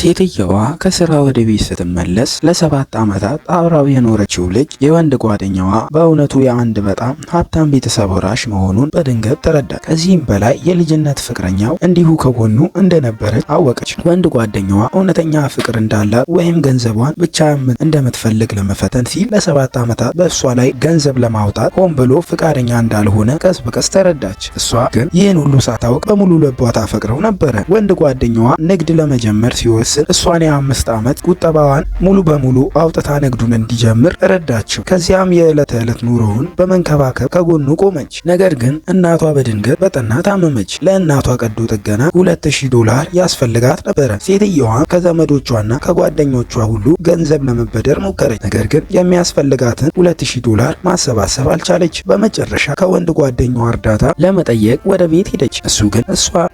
ሴትየዋ ከስራ ወደ ቤት ስትመለስ ለ7 ዓመታት አብራው የኖረችው ልጅ የወንድ ጓደኛዋ በእውነቱ የአንድ በጣም ሀብታም ቤተሰብ ወራሽ መሆኑን በድንገት ተረዳች። ከዚህም በላይ የልጅነት ፍቅረኛው እንዲሁ ከጎኑ እንደነበረች አወቀች። ወንድ ጓደኛዋ እውነተኛ ፍቅር እንዳላት ወይም ገንዘቧን ብቻ እንደምትፈልግ ለመፈተን ሲል ለ7 ዓመታት በእሷ ላይ ገንዘብ ለማውጣት ሆን ብሎ ፍቃደኛ እንዳልሆነ ቀስ በቀስ ተረዳች። እሷ ግን ይህን ሁሉ ሳታውቅ በሙሉ ልቧ ታፈቅረው ነበረ። ወንድ ጓደኛዋ ንግድ ለመጀመር ሲወስን እሷን የ5 ዓመት ቁጠባዋን ሙሉ በሙሉ አውጥታ ንግዱን እንዲጀምር ረዳችው። ከዚያም የዕለት ተዕለት ኑሮውን በመንከባከብ ከጎኑ ቆመች። ነገር ግን እናቷ በድንገት በጠና ታመመች። ለእናቷ ቀዶ ጥገና $2000 ያስፈልጋት ነበረ። ሴትየዋም ከዘመዶቿና ከጓደኞቿ ሁሉ ገንዘብ ለመበደር ሞከረች። ነገር ግን የሚያስፈልጋትን $2000 ማሰባሰብ አልቻለች። በመጨረሻ ከወንድ ጓደኛዋ እርዳታ ለመጠየቅ ወደ ቤት ሄደች። እሱ ግን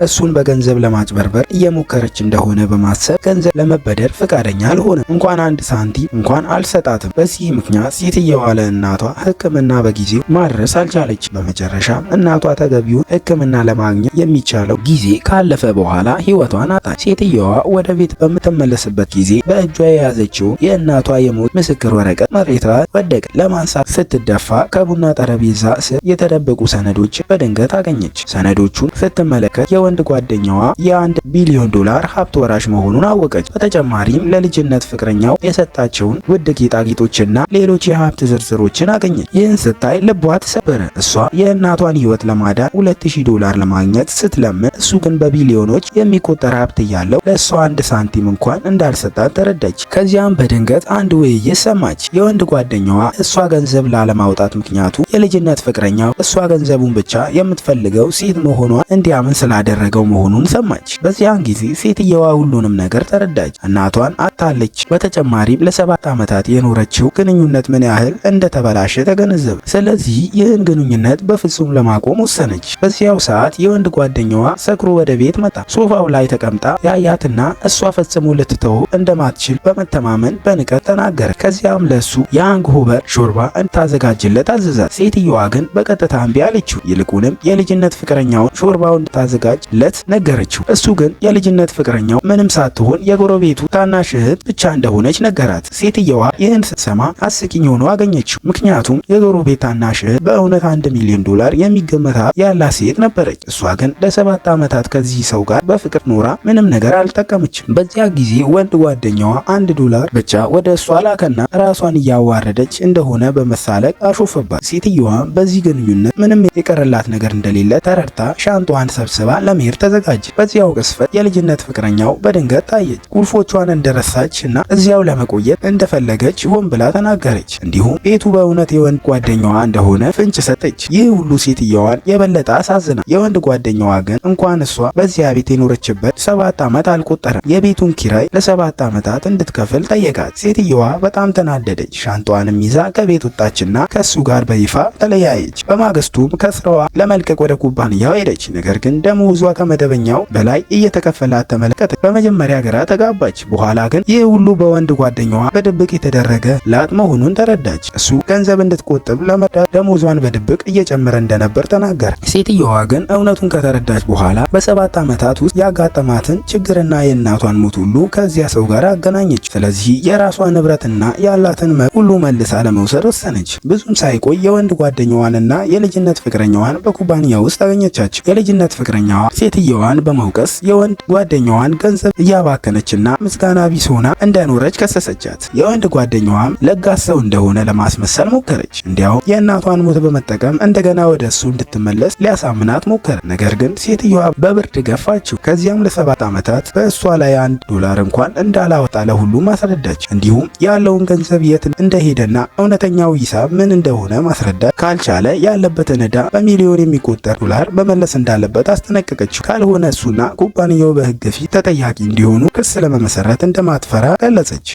እሱን በገንዘብ ለማጭበርበር እየሞከረች እንደሆነ በማሰብ ገንዘብ ለመበደር ፈቃደኛ አልሆነም። እንኳን 1 ሳንቲም እንኳን አልሰጣትም። በዚህ ምክንያት ሴትየዋ ለእናቷ ሕክምና በጊዜው ማድረስ አልቻለች። በመጨረሻም እናቷ ተገቢውን ሕክምና ለማግኘት የሚቻለው ጊዜ ካለፈ በኋላ ሕይወቷን አጣች። ሴትየዋ ወደ ቤት በምትመለስበት ጊዜ በእጇ የያዘችው የእናቷ የሞት ምስክር ወረቀት መሬት ላይ ወደቀ። ለማንሳት ስትደፋ ከቡና ጠረጴዛ ስር የተደበቁ ሰነዶች በድንገት አገኘች። ሰነዶቹን ስትመለከት የወንድ ጓደኛዋ የ$1 ቢሊዮን ሀብት ወራሽ መሆኑን አወቀች። በተጨማሪም ለልጅነት ፍቅረኛው የሰጣቸውን ውድ ጌጣጌጦችና ሌሎች የሀብት ዝርዝሮችን አገኘች። ይህን ስታይ ልቧ ተሰበረ። እሷ የእናቷን ሕይወት ለማዳን $2000 ለማግኘት ስትለምን እሱ ግን በቢሊዮኖች የሚቆጠር ሀብት እያለው ለእሷ 1 ሳንቲም እንኳን እንዳልሰጣት ተረዳች። ከዚያም በድንገት አንድ ውይይት ሰማች። የወንድ ጓደኛዋ እሷ ገንዘብ ላለማውጣት ምክንያቱ የልጅነት ፍቅረኛው እሷ ገንዘቡን ብቻ የምትፈልገው ሴት መሆኗን እንዲያምን ስላደረገው መሆኑን ሰማች። በዚያን ጊዜ ሴትየዋ ሁሉንም ነገር ተረዳች። እናቷን አታለች። በተጨማሪም ለ7 ዓመታት የኖረችው ግንኙነት ምን ያህል እንደተበላሸ ተገነዘበ። ስለዚህ ይህን ግንኙነት በፍጹም ለማቆም ወሰነች። በዚያው ሰዓት የወንድ ጓደኛዋ ሰክሮ ወደ ቤት መጣ። ሶፋው ላይ ተቀምጣ ያያትና እሷ ፈጽሞ ልትተው እንደማትችል በመተማመን በንቀት ተናገረ። ከዚያም ለሱ የሃንግኦቨር ሾርባ እንድታዘጋጅለት አዘዛት። ሴትየዋ ግን በቀጥታ እምቢ አለችው። ይልቁንም የልጅነት ፍቅረኛውን ሾርባውን እንድታዘጋጅለት ነገረችው። እሱ ግን የልጅነት ፍቅረኛው ምንም ሳትሆን የጎረቤቱ ታናሽ እህት ብቻ እንደሆነች ነገራት። ሴትየዋ ይህን ስትሰማ አስቂኝ ሆኖ አገኘችው። ምክንያቱም የጎረቤት ታናሽ እህት በእውነት $1 ሚሊዮን የሚገመት ያላት ሴት ነበረች። እሷ ግን ለ7 ዓመታት ከዚህ ሰው ጋር በፍቅር ኖራ ምንም ነገር አልጠቀመችም። በዚያ ጊዜ ወንድ ጓደኛዋ $1 ብቻ ወደ እሷ ላከና ራሷን እያዋረደች እንደሆነ በመሳለቅ አሾፈባት። ሴትየዋም በዚህ ግንኙነት ምንም የቀረላት ነገር እንደሌለ ተረድታ ሻንጧን ሰብስባ ለመሄድ ተዘጋጀች። በዚያው ቅስፈት የልጅነት ፍቅረኛው በድንገት ታየች። ቁልፎቿን እንደረሳች እና እዚያው ለመቆየት እንደፈለገች ሆን ብላ ተናገረች። እንዲሁም ቤቱ በእውነት የወንድ ጓደኛዋ እንደሆነ ፍንጭ ሰጠች። ይህ ሁሉ ሴትየዋን የበለጠ አሳዝና። የወንድ ጓደኛዋ ግን እንኳን እሷ በዚያ ቤት የኖረችበት 7 ዓመት አልቆጠረም። የቤቱን ኪራይ ለ7 ዓመታት እንድትከፍል ጠየቃት። ሴትየዋ በጣም ተናደደች። ሻንጧንም ይዛ ከቤት ወጣችና ከሱ ጋር በይፋ ተለያየች። በማግስቱም ከስራዋ ለመልቀቅ ወደ ኩባንያው ሄደች። ነገር ግን ደሞዟ ከመደበኛው በላይ እየተከፈላት ተመለከተች። በመጀመሪያ ግራ ተጋባች። በኋላ ግን ይህ ሁሉ በወንድ ጓደኛዋ በድብቅ የተደረገ ላት መሆኑን ተረዳች። እሱ ገንዘብ እንድትቆጥብ ለመርዳት ደሞዟን በድብቅ እየጨመረ እንደነበር ተናገረ። ሴትየዋ ግን እውነቱን ከተረዳች በኋላ በ7 ዓመታት ውስጥ ያጋጠማትን ችግርና የእናቷን ሞት ሁሉ ከዚያ ሰው ጋር አገናኘች። ስለዚህ የራሷ ንብረትና ያላትን ሁሉ መልሳ ለመውሰድ ወሰነች። ብዙም ሳይቆይ የወንድ ጓደኛዋንና የልጅነት ፍቅረኛዋን በኩባንያ ውስጥ አገኘቻቸው። የልጅነት ፍቅረኛዋ ሴትየዋን በመውቀስ የወንድ ጓደኛዋን ገንዘብ እያባከነችና ምስጋና ቢስ ሆና እንደኖረች ከሰሰቻት። የወንድ ጓደኛዋም ለጋስ ሰው እንደሆነ ለማስመሰል ሞከረች። እንዲያውም የእናቷን ሞት በመጠቀም እንደገና ወደ እሱ እንድትመለስ ሊያሳምናት ሞከረ። ነገር ግን ሴትየዋ በብርድ ገፋችው። ከዚያም ለ7 ዓመታት በእሷ ላይ $1 እንኳን እንዳላወጣ ለሁሉም አስረዳች። እንዲሁም ያለውን ገንዘብ የት እንደሄደና እውነተኛው ሂሳብ ምን እንደሆነ ማስረዳት ካልቻለ ያለበትን ዕዳ በሚሊዮን የሚቆጠር $1 መመለስ እንዳለበት አስጠነቀቀችው። ካልሆነ እሱና ኩባንያው በሕግ ፊት ተጠያቂ እንዲሆኑ ክስ ለመመሰረት እንደማትፈራ ገለጸች።